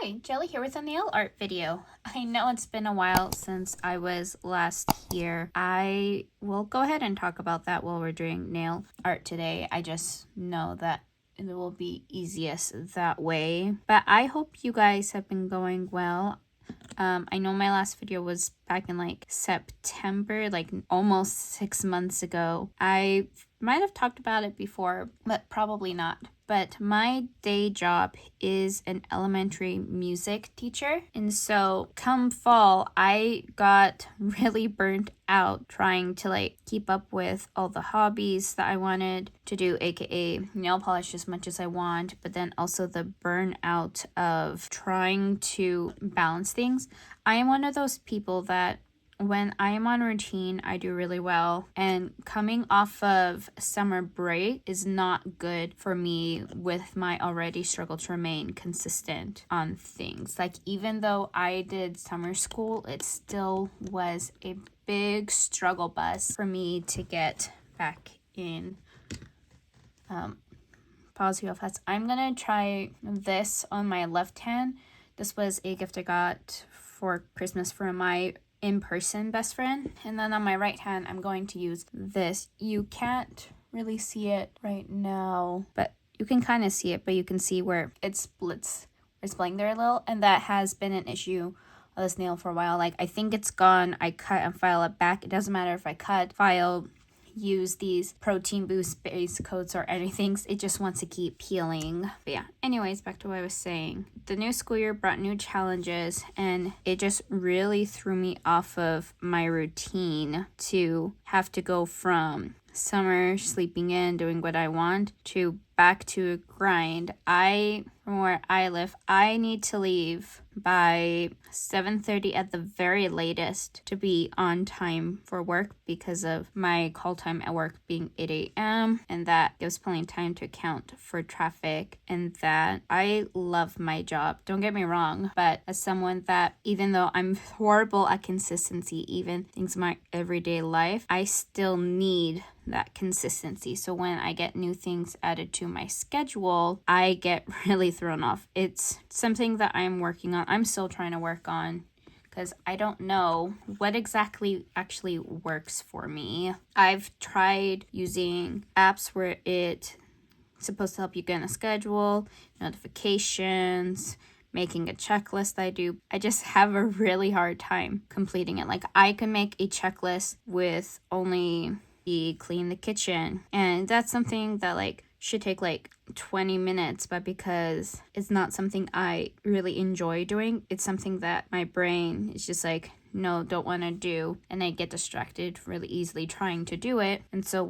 Hi, Jelly here with a nail art video. I know it's been a while since I was last here. I will go ahead and talk about that while we're doing nail art today. I just know that it will be easiest that way. But I hope you guys have been going well. I know my last video was back in like September, like almost 6 months ago. I might have talked about it before, but probably not. But my day job is an elementary music teacher. And so come fall, I got really burnt out trying to like keep up with all the hobbies that I wanted to do, aka nail polish as much as I want, but then also the burnout of trying to balance things. I am one of those people that when I am on routine, I do really well. And coming off of summer break is not good for me with my already struggle to remain consistent on things. Like, even though I did summer school, it still was a big struggle bus for me to get back in. Pause real fast. I'm gonna try this on my left hand. This was a gift I got for Christmas from my in-person best friend, and then on my right hand I'm going to use this. You can't really see it right now, but you can kind of see it, but you can see where it splits. It's playing there a little, and that has been an issue of this nail for a while. Like, I think it's gone. I cut and file it back. It doesn't matter if I cut, file, use these protein boost base coats or anything, it just wants to keep peeling. But yeah, anyways, back to what I was saying. The new school year brought new challenges, and it just really threw me off of my routine to have to go from summer sleeping in, doing what I want, to back to a grind. From where I live, I need to leave by 7:30 at the very latest to be on time for work because of my call time at work being 8 a.m. and that gives plenty of time to account for traffic. And that I love my job, don't get me wrong, but as someone that, even though I'm horrible at consistency, even things in my everyday life, I still need that consistency. So when I get new things added to my schedule, I get really thrown off. It's something that I'm working on. I'm still trying to work on because I don't know what exactly actually works for me. I've tried using apps where it's supposed to help you get in a schedule, notifications, making a checklist. I just have a really hard time completing it. Like, I can make a checklist with only clean the kitchen, and that's something that like should take like 20 minutes, but because it's not something I really enjoy doing, it's something that my brain is just like, no, don't want to do, and I get distracted really easily trying to do it. And so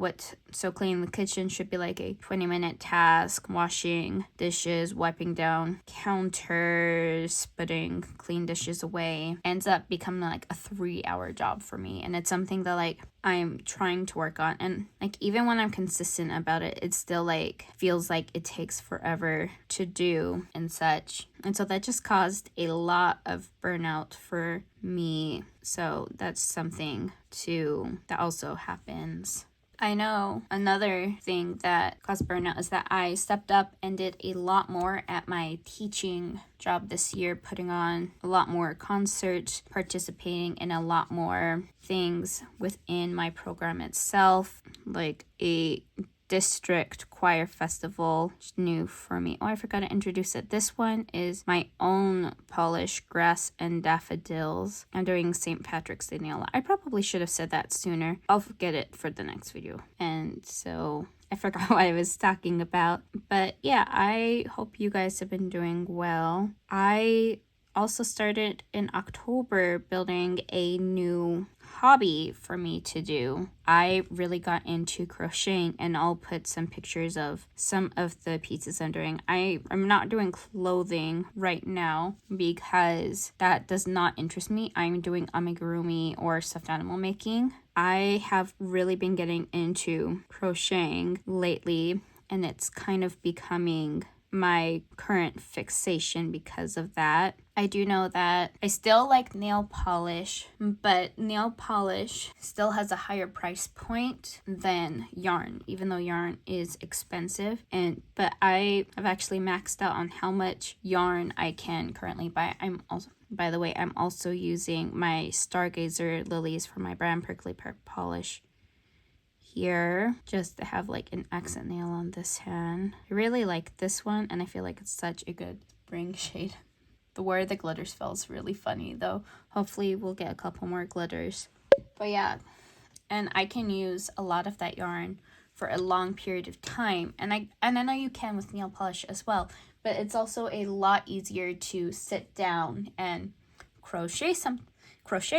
cleaning the kitchen should be like a 20-minute task. Washing dishes, wiping down counters, putting clean dishes away ends up becoming like a 3-hour job for me, and it's something that like I'm trying to work on. And like, even when I'm consistent about it, it still like feels like it takes forever to do and such. And so that just caused a lot of burnout for me. So that's something too that also happens. I know another thing that caused burnout is that I stepped up and did a lot more at my teaching job this year, putting on a lot more concerts, participating in a lot more things within my program itself, like a district choir festival, which is new for me. Oh, I forgot to introduce it. This one is my own polish, grass and daffodils. I'm doing St. Patrick's Day nail. I probably should have said that sooner. I'll get it for the next video. And so I forgot what I was talking about. But yeah, I hope you guys have been doing well. I also started in October building a new hobby for me to do. I really got into crocheting, and I'll put some pictures of some of the pieces I'm doing. I'm not doing clothing right now because that does not interest me. I'm doing amigurumi or stuffed animal making. I have really been getting into crocheting lately, and it's kind of becoming my current fixation because of that. I do know that I still like nail polish, but nail polish still has a higher price point than yarn, even though yarn is expensive. But I have actually maxed out on how much yarn I can currently buy. By the way, I'm also using my Stargazer lilies for my brand Prickly Pear polish here, just to have like an accent nail on this hand. I really like this one, and I feel like it's such a good spring shade. The where the glitters fell is really funny though. Hopefully we'll get a couple more glitters. But yeah, and I can use a lot of that yarn for a long period of time, and I know you can with nail polish as well, but it's also a lot easier to sit down and crochet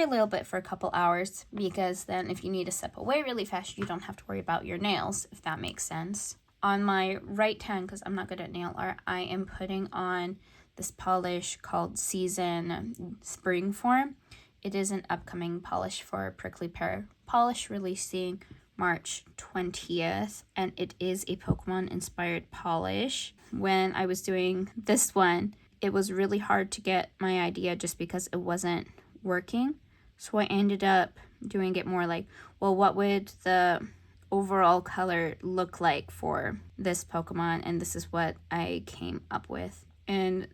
a little bit for a couple hours, because then if you need to step away really fast, you don't have to worry about your nails, if that makes sense. On my right hand, because I'm not good at nail art, I am putting on this polish called Season Spring Form. It is an upcoming polish for Prickly Pear Polish, releasing March 20th, and it is a Pokemon inspired polish. When I was doing this one, it was really hard to get my idea just because it wasn't working. So I ended up doing it more like, well, what would the overall color look like for this Pokemon? And this is what I came up with. And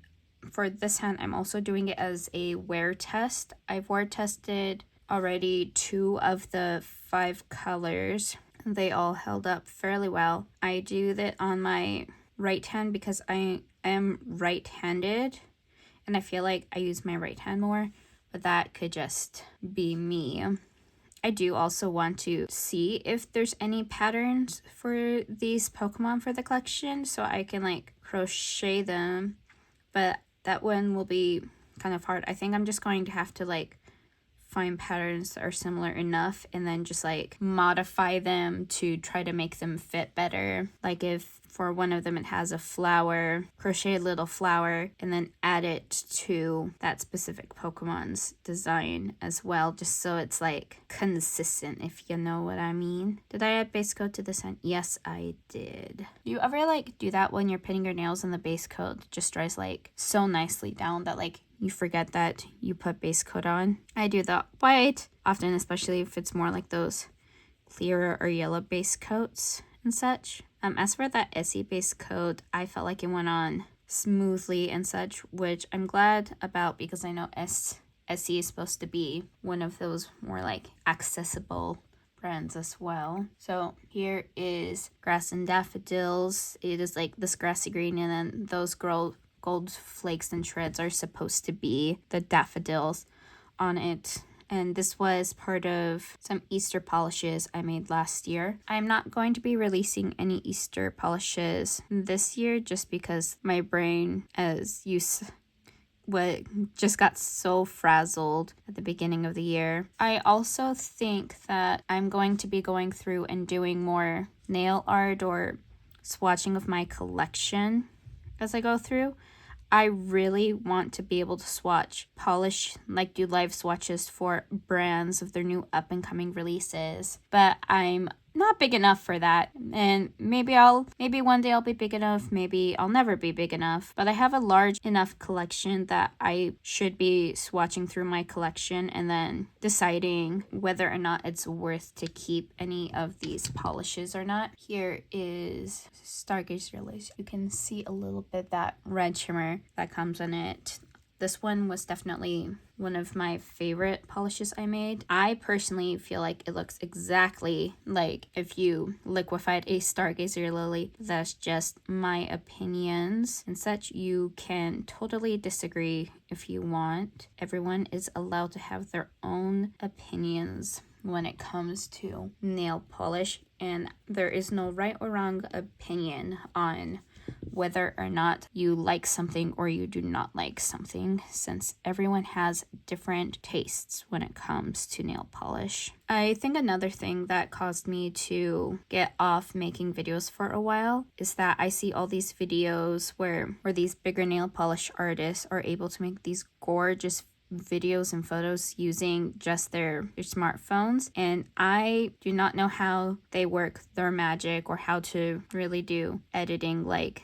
for this hand, I'm also doing it as a wear test. I've wear tested already 2 of the 5 colors. They all held up fairly well. I do that on my right hand because I am right-handed, and I feel like I use my right hand more, but that could just be me. I do also want to see if there's any patterns for these Pokemon for the collection, so I can like crochet them, but that one will be kind of hard. I think I'm just going to have to like find patterns that are similar enough and then just like modify them to try to make them fit better. Like if for one of them it has a flower, crochet a little flower and then add it to that specific Pokemon's design as well, just so it's like consistent, if you know what I mean. Did I add base coat to this hand? Yes, I did. You ever like do that when you're pinning your nails and the base coat just dries like so nicely down that like you forget that you put base coat on? I do that quite often, especially if it's more like those clear or yellow base coats and such. As for that Essie base coat, I felt like it went on smoothly and such, which I'm glad about because I know Essie is supposed to be one of those more like accessible brands as well. So here is Grass and Daffodils. It is like this grassy green, and then those gold flakes and shreds are supposed to be the daffodils on it. And this was part of some Easter polishes I made last year. I'm not going to be releasing any Easter polishes this year just because my brain just got so frazzled at the beginning of the year. I also think that I'm going to be going through and doing more nail art or swatching of my collection as I go through. I really want to be able to swatch, polish, like do live swatches for brands of their new up-and-coming releases. But I'm not big enough for that. And maybe one day I'll be big enough, maybe I'll never be big enough. But I have a large enough collection that I should be swatching through my collection and then deciding whether or not it's worth to keep any of these polishes or not. Here is Stargazer Lace. You can see a little bit that red shimmer that comes in it. This one was definitely one of my favorite polishes I made. I personally feel like it looks exactly like if you liquefied a Stargazer lily. That's just my opinions and such. You can totally disagree if you want. Everyone is allowed to have their own opinions when it comes to nail polish, and there is no right or wrong opinion on whether or not you like something or you do not like something, since everyone has different tastes when it comes to nail polish. I think another thing that caused me to get off making videos for a while is that I see all these videos where these bigger nail polish artists are able to make these gorgeous videos and photos using just their smartphones, and I do not know how they work their magic or how to really do editing like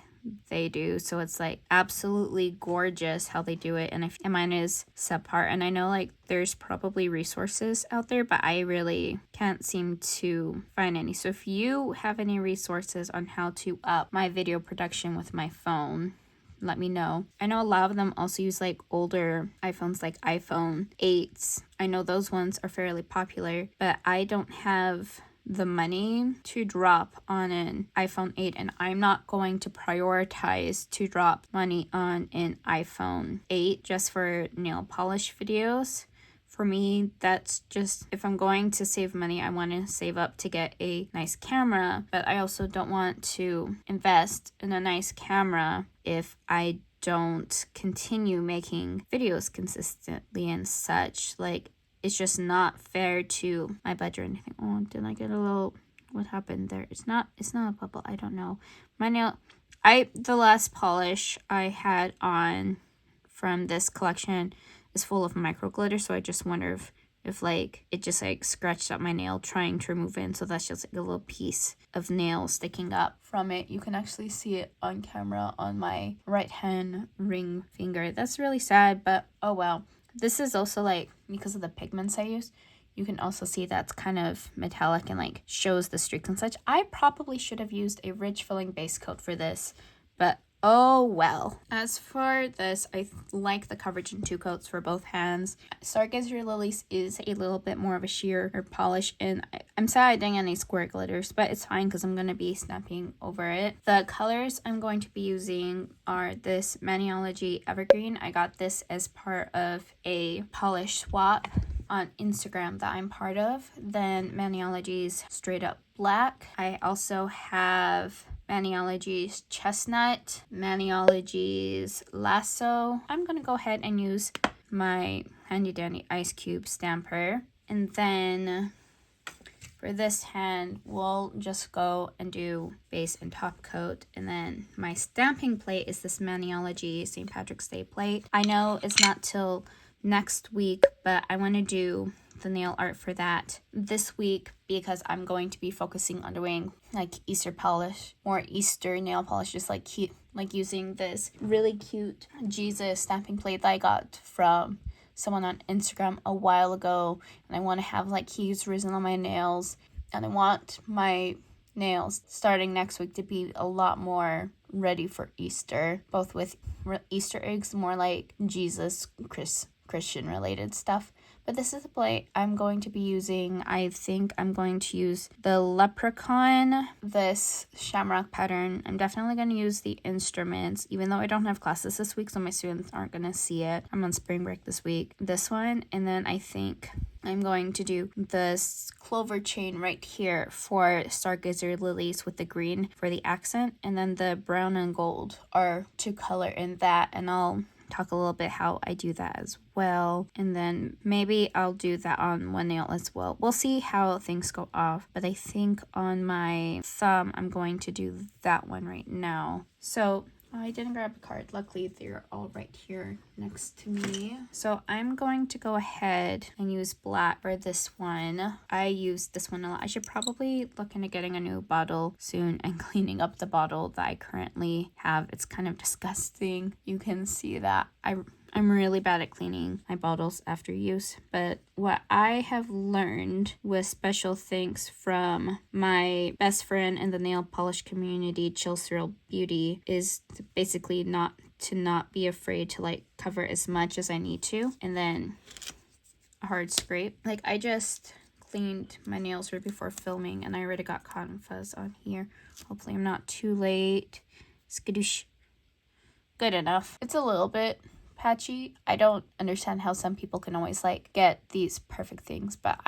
they do. So it's like absolutely gorgeous how they do it. And mine is subpar. And I know like there's probably resources out there, but I really can't seem to find any. So if you have any resources on how to up my video production with my phone, let me know. I know a lot of them also use like older iPhones, like iPhone 8s. I know those ones are fairly popular, but I don't have the money to drop on an iPhone 8, and I'm not going to prioritize to drop money on an iPhone 8 just for nail polish videos. For me, that's just, if I'm going to save money, I want to save up to get a nice camera, but I also don't want to invest in a nice camera if I don't continue making videos consistently and such. Like, it's just not fair to my budget or anything. Oh, did I get a little, what happened there? It's not a bubble. I don't know. The last polish I had on from this collection is full of micro glitter. So I just wonder if like it just like scratched up my nail trying to remove it. And so that's just like a little piece of nail sticking up from it. You can actually see it on camera on my right hand ring finger. That's really sad, but oh well. This is also like, because of the pigments I use, you can also see that's kind of metallic and like shows the streaks and such. I probably should have used a ridge filling base coat for this, but oh well. As for this, I like the coverage in 2 coats for both hands. Stargazer Lilies is a little bit more of a sheer or polish, and I'm sad I didn't get any square glitters, but it's fine because I'm going to be snapping over it. The colors I'm going to be using are this Maniology Evergreen. I got this as part of a polish swap on Instagram that I'm part of. Then Maniology's Straight Up Black. I also have Maniology's Chestnut, Maniology's Lasso. I'm going to go ahead and use my handy dandy ice cube stamper. And then for this hand, we'll just go and do base and top coat. And then my stamping plate is this Maniology St. Patrick's Day plate. I know it's not till next week, but I want to do the nail art for that this week because I'm going to be focusing on doing like Easter polish or Easter nail polish, just like cute, like using this really cute Jesus stamping plate that I got from someone on Instagram a while ago, and I want to have like hues risen on my nails, and I want my nails starting next week to be a lot more ready for Easter, both with Easter eggs, more like Jesus Christian related stuff. But this is a plate I'm going to be using. I think I'm going to use the Leprechaun, this shamrock pattern. I'm definitely going to use the instruments, even though I don't have classes this week, so my students aren't going to see it. I'm on spring break this week. This one, and then I think I'm going to do this clover chain right here for Stargazer Lilies with the green for the accent, and then the brown and gold are to color in that, and I'll talk a little bit how I do that as well, and then maybe I'll do that on one nail as well. We'll see how things go off, but I think on my thumb I'm going to do that one right now. So I didn't grab a card. Luckily, they're all right here next to me. So I'm going to go ahead and use black for this one. I use this one a lot. I should probably look into getting a new bottle soon and cleaning up the bottle that I currently have. It's kind of disgusting. You can see that. I'm really bad at cleaning my bottles after use, but what I have learned with special thanks from my best friend in the nail polish community, Chill Thrill Beauty, is basically not be afraid to like cover as much as I need to, and then a hard scrape. Like I just cleaned my nails right before filming and I already got cotton fuzz on here. Hopefully I'm not too late. Skadoosh. Good enough. It's a little bit patchy. I don't understand how some people can always like get these perfect things, but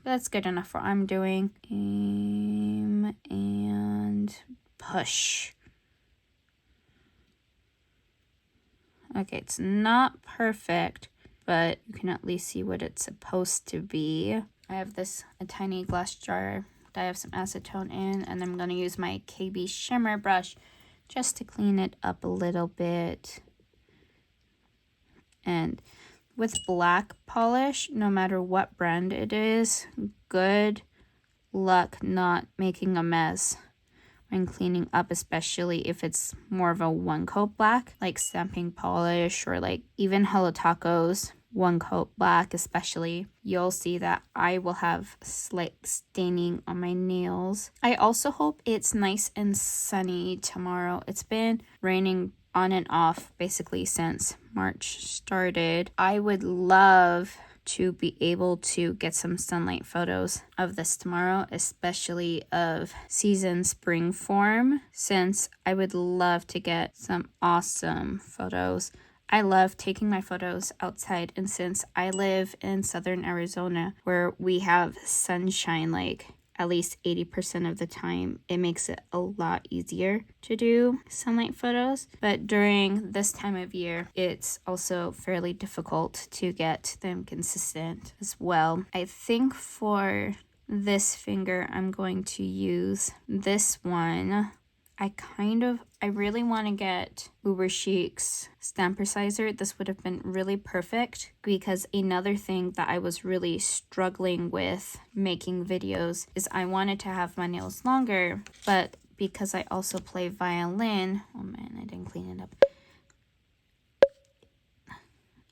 that's good enough for what I'm doing. Aim and push. Okay, it's not perfect, but you can at least see what it's supposed to be. I have a tiny glass jar that I have some acetone in, and I'm going to use my KB shimmer brush just to clean it up a little bit. And with black polish, no matter what brand it is, good luck not making a mess when cleaning up, especially if it's more of a one coat black, like stamping polish or like even Hello Taco's one coat black especially, you'll see that I will have slight staining on my nails. I also hope it's nice and sunny tomorrow. It's been raining on and off basically since March started. I would love to be able to get some sunlight photos of this tomorrow, especially of season spring form, since I would love to get some awesome photos. I love taking my photos outside, and since I live in southern Arizona where we have sunshine like at least 80% of the time, it makes it a lot easier to do sunlight photos. But during this time of year, it's also fairly difficult to get them consistent as well. I think for this finger, I'm going to use this one. I really want to get Uber Chic's stamp preciser. This would have been really perfect, because another thing that I was really struggling with making videos is I wanted to have my nails longer, but because I also play violin, oh man, I didn't clean it up.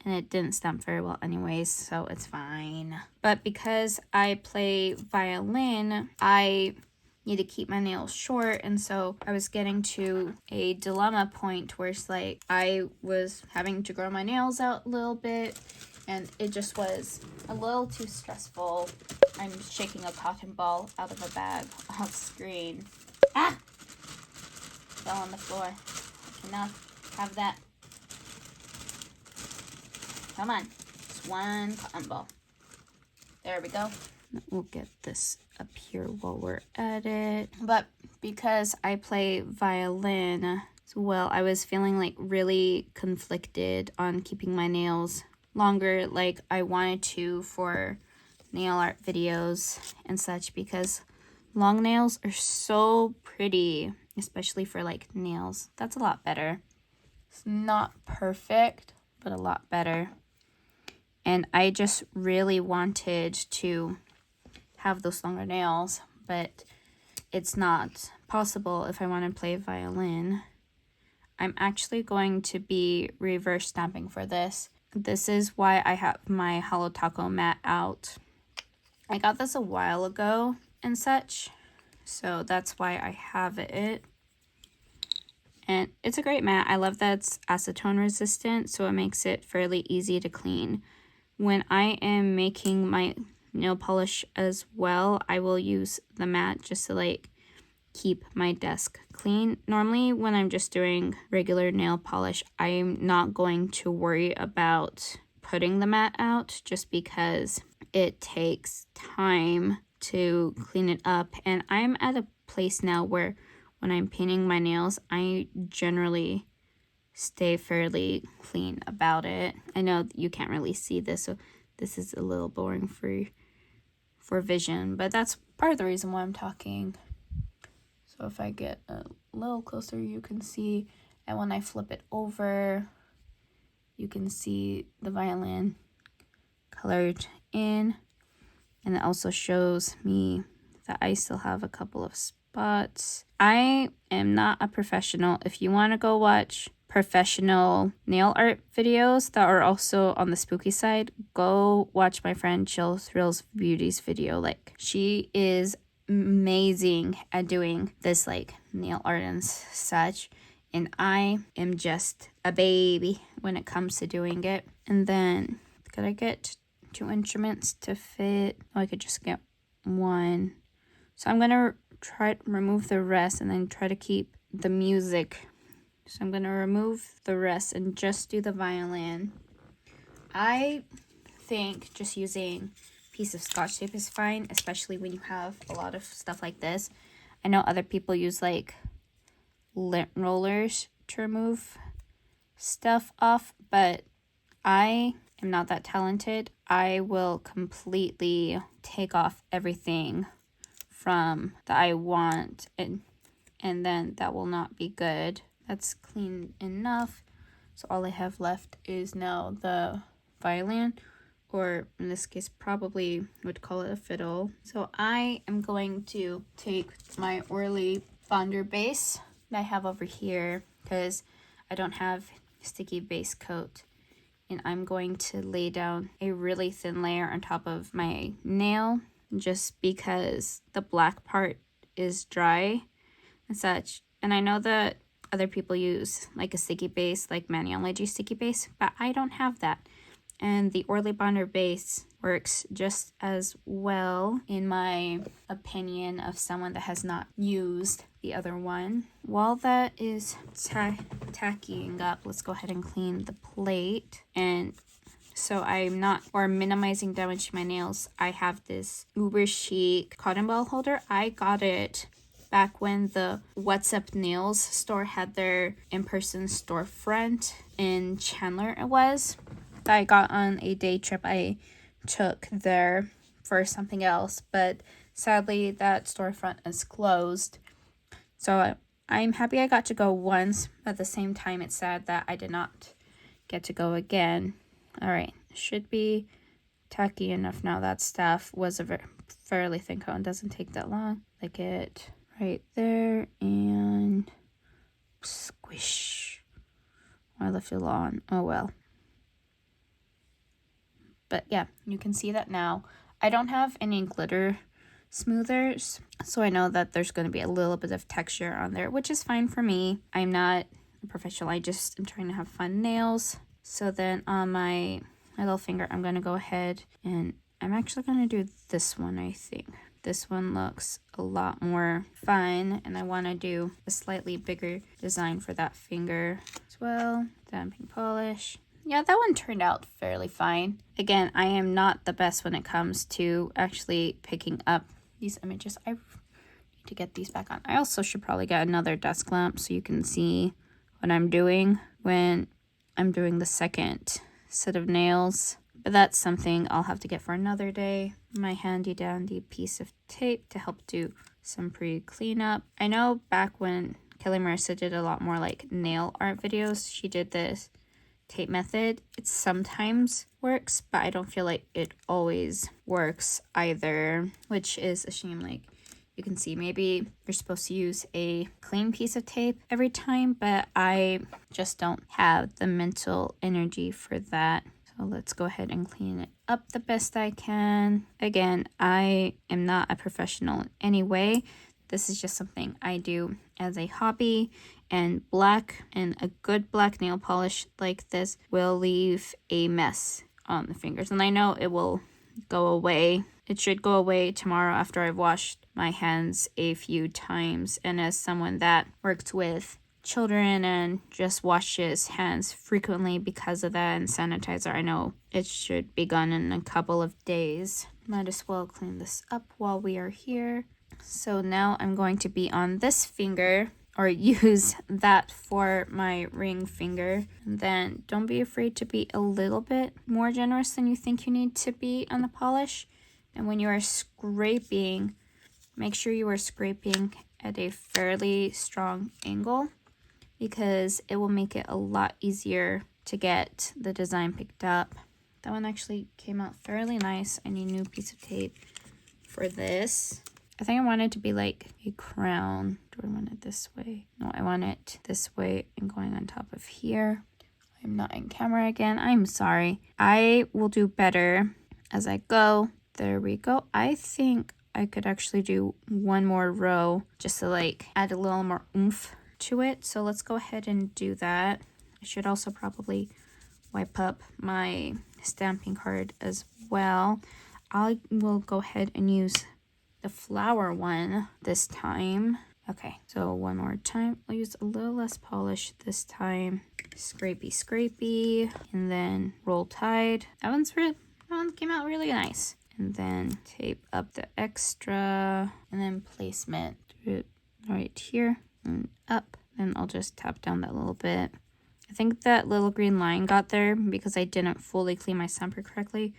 And it didn't stamp very well anyways, so it's fine. But because I play violin, I need to keep my nails short, and so I was getting to a dilemma point where it's like I was having to grow my nails out a little bit, and it just was a little too stressful. I'm shaking a cotton ball out of a bag off screen. Ah! Fell on the floor. I cannot have that. Come on. Just one cotton ball. There we go. We'll get this up here while we're at it. But because I play violin as well, I was feeling like really conflicted on keeping my nails longer like I wanted to for nail art videos and such, because long nails are so pretty, especially for like nails. That's a lot better. It's not perfect, but a lot better. And I just really wanted to have those longer nails, but it's not possible if I want to play violin. I'm actually going to be reverse stamping for this. This is why I have my Hello Taco mat out. I got this a while ago and such, so that's why I have it. And it's a great mat. I love that it's acetone resistant, so it makes it fairly easy to clean. When I am making my nail polish as well, I will use the mat just to like keep my desk clean. Normally when I'm just doing regular nail polish, I'm not going to worry about putting the mat out just because it takes time to clean it up. And I'm at a place now where when I'm painting my nails, I generally stay fairly clean about it. I know you can't really see this, so this is a little boring for vision, but that's part of the reason why I'm talking. So if I get a little closer, you can see, and when I flip it over, you can see the violin colored in, and it also shows me that I still have a couple of spots. I am not a professional. If you want to go watch professional nail art videos that are also on the spooky side, go watch my friend Chill Thrills Beauty's video. Like, she is amazing at doing this like nail art and such, and I am just a baby when it comes to doing it. And then could I get 2 instruments to fit? Oh, I could just get one. So I'm gonna try to remove the rest and then try to keep the music. So I'm gonna remove the rest and just do the violin. I think just using a piece of Scotch tape is fine, especially when you have a lot of stuff like this. I know other people use like lint rollers to remove stuff off, but I am not that talented. I will completely take off everything from that I want, and then that will not be good. That's clean enough. So all I have left is now the violin, or in this case probably would call it a fiddle. So I am going to take my oily Bonder base that I have over here because I don't have sticky base coat. And I'm going to lay down a really thin layer on top of my nail just because the black part is dry and such. And I know that other people use like a sticky base, like Maniology sticky base, but I don't have that. And the Orly Bonder base works just as well, in my opinion, of someone that has not used the other one. While that is tacking up, let's go ahead and clean the plate. And so I'm not, or minimizing damage to my nails, I have this uber chic cotton ball holder. I got it back when the What's Up Nails store had their in-person storefront in Chandler. It was that I got on a day trip I took there for something else, but sadly that storefront is closed. So I'm happy I got to go once, but at the same time it's sad that I did not get to go again. All right, should be tacky enough now. That staff was a fairly thin coat and doesn't take that long. Like it right there and squish. I left it on. Oh well. But yeah, you can see that now. I don't have any glitter smoothers, so I know that there's going to be a little bit of texture on there, which is fine for me. I'm not a professional. I just am trying to have fun nails. So then on my little finger, I'm going to go ahead and I'm actually going to do this one, I think. This one looks a lot more fun, and I want to do a slightly bigger design for that finger as well. Damping polish. Yeah, that one turned out fairly fine. Again, I am not the best when it comes to actually picking up these images. I need to get these back on. I also should probably get another desk lamp so you can see what I'm doing when I'm doing the second set of nails. But that's something I'll have to get for another day. My handy dandy piece of tape to help do some pre-cleanup. I know back when Kelly Marissa did a lot more like nail art videos, she did this tape method. It sometimes works, but I don't feel like it always works either, which is a shame. Like you can see, maybe you're supposed to use a clean piece of tape every time, but I just don't have the mental energy for that. So let's go ahead and clean it up the best I can. Again, I am not a professional in any way. This is just something I do as a hobby, and black and a good black nail polish like this will leave a mess on the fingers. And I know it will go away. It should go away tomorrow after I've washed my hands a few times. And as someone that works with children and just washes hands frequently because of that and sanitizer, I know it should be gone in a couple of days. Might as well clean this up while we are here. So now I'm going to be on this finger, or use that for my ring finger. And then don't be afraid to be a little bit more generous than you think you need to be on the polish. And when you are scraping, make sure you are scraping at a fairly strong angle, because it will make it a lot easier to get the design picked up. That one actually came out fairly nice. I need a new piece of tape for this. I think I want it to be like a crown. Do I want it this way? No, I want it this way and going on top of here. I'm not in camera again. I'm sorry. I will do better as I go. There we go. I think I could actually do one more row just to like add a little more oomph to it. So let's go ahead and do that. I should also probably wipe up my stamping card as well. I will go ahead and use the flower one this time. Okay, so one more time. I'll use a little less polish this time. Scrapey, and then roll tide. That one came out really nice. And then tape up the extra, and then placement. Do it right here and up. Then I'll just tap down that little bit. I think that little green line got there because I didn't fully clean my stamper correctly.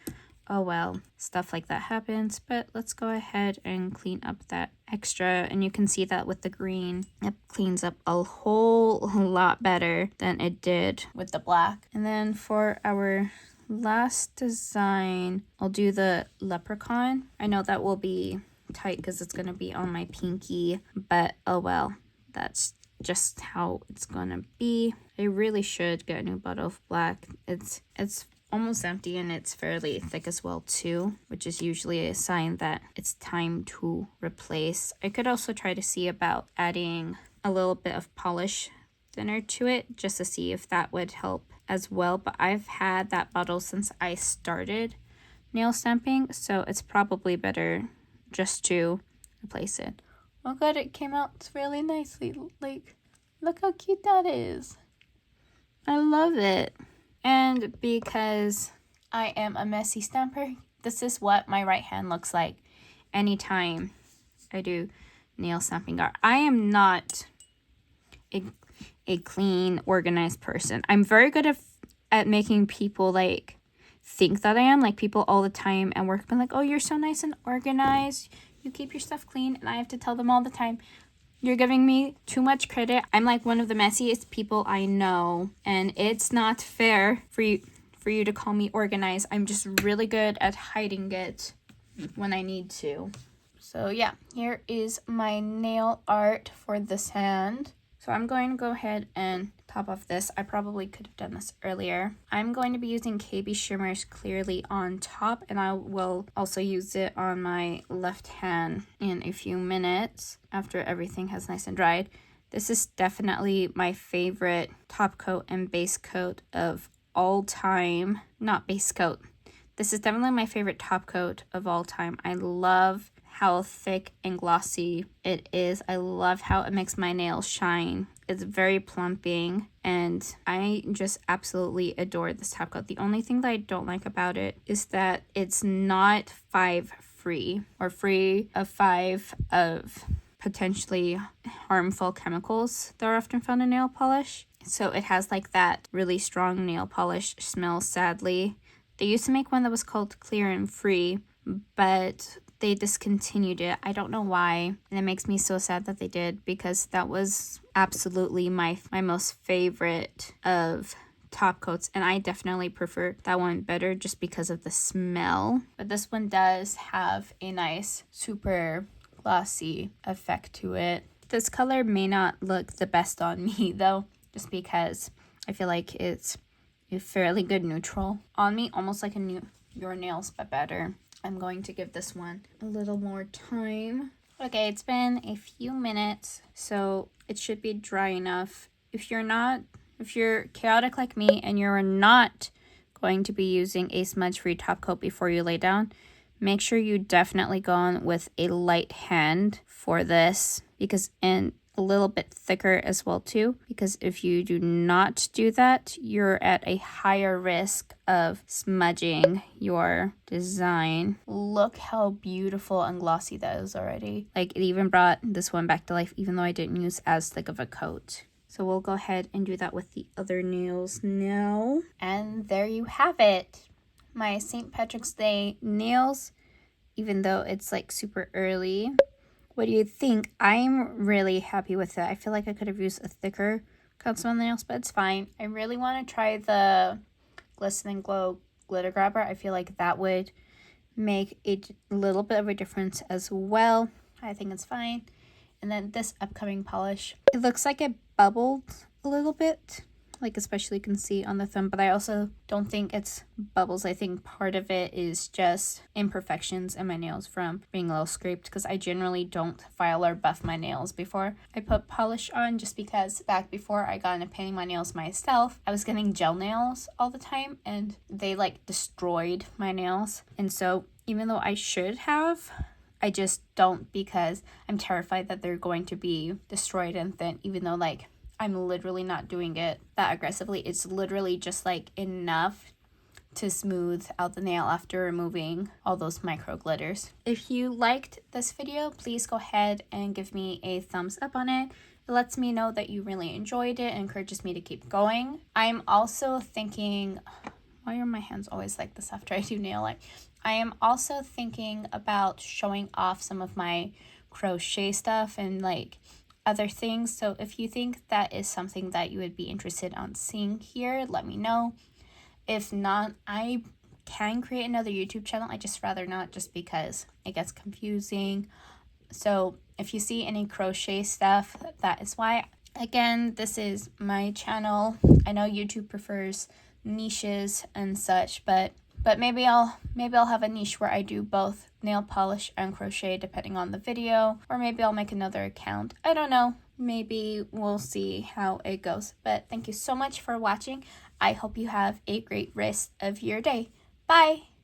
Oh well, stuff like that happens, but let's go ahead and clean up that extra, and you can see that with the green, it cleans up a whole lot better than it did with the black. And then for our last design, I'll do the leprechaun. I know that will be tight because it's going to be on my pinky, but oh well, that's just how it's going to be. I really should get a new bottle of black. It's almost empty and it's fairly thick as well too, which is usually a sign that it's time to replace. I could also try to see about adding a little bit of polish thinner to it just to see if that would help as well, but I've had that bottle since I started nail stamping, so it's probably better just to replace it. Oh god, it came out really nicely. Like, look how cute that is. I love it. And because I am a messy stamper, this is what my right hand looks like anytime I do nail stamping art. I am not a clean, organized person. I'm very good at making people like think that I am. Like people all the time at work been like, oh, you're so nice and organized. You keep your stuff clean. And I have to tell them all the time, you're giving me too much credit. I'm like one of the messiest people I know, and it's not fair for you to call me organized. I'm just really good at hiding it when I need to. So yeah, here is my nail art for this hand. So I'm going to go ahead and top off this. I probably could have done this earlier. I'm going to be using KB Shimmers clearly on top, and I will also use it on my left hand in a few minutes after everything has nice and dried. This is definitely my favorite top coat and base coat of all time. Not base coat. This is definitely my favorite top coat of all time. I love how thick and glossy it is. I love how it makes my nails shine. It's very plumping, and I just absolutely adore this top coat. The only thing that I don't like about it is that it's not 5 free, or free of 5 of potentially harmful chemicals that are often found in nail polish. So it has like that really strong nail polish smell, sadly. They used to make one that was called Clear and Free, but they discontinued it. I don't know why, and it makes me so sad that they did, because that was absolutely my most favorite of top coats, and I definitely prefer that one better just because of the smell. But this one does have a nice super glossy effect to it. This color may not look the best on me though, just because I feel like it's a fairly good neutral on me, almost like your nails but better. I'm going to give this one a little more time. Okay, it's been a few minutes, so it should be dry enough. If you're chaotic like me and you're not going to be using a smudge-free top coat before you lay down, make sure you definitely go on with a light hand for this, and a little bit thicker as well too, because if you do not do that, you're at a higher risk of smudging your design. Look how beautiful and glossy that is already. Like, it even brought this one back to life, even though I didn't use as thick of a coat. So we'll go ahead and do that with the other nails now. And there you have it. My St. Patrick's Day nails, even though it's like super early. What do you think? I'm really happy with it. I feel like I could have used a thicker coat on the nails, but it's fine. I really want to try the Glisten and Glow glitter grabber. I feel like that would make a little bit of a difference as well. I think it's fine. And then this upcoming polish, it looks like it bubbled a little bit, like especially you can see on the thumb, but I also don't think it's bubbles. I think part of it is just imperfections in my nails from being a little scraped, because I generally don't file or buff my nails before I put polish on, just because back before I got into painting my nails myself, I was getting gel nails all the time and they like destroyed my nails. And so even though I should have, I just don't, because I'm terrified that they're going to be destroyed and thin, even though like I'm literally not doing it that aggressively. It's literally just like enough to smooth out the nail after removing all those micro glitters. If you liked this video, please go ahead and give me a thumbs up on it. It lets me know that you really enjoyed it and encourages me to keep going. I'm also thinking, why are my hands always like this after I do nail art? I am also thinking about showing off some of my crochet stuff and like other things. So if you think that is something that you would be interested on seeing here, let me know. If not, I can create another YouTube channel. I just rather not, just because it gets confusing. So if you see any crochet stuff, that is why. Again, this is my channel. I know YouTube prefers niches and such, but maybe I'll have a niche where I do both nail polish and crochet depending on the video, or maybe I'll make another account. I don't know. Maybe we'll see how it goes. But thank you so much for watching. I hope you have a great rest of your day. Bye!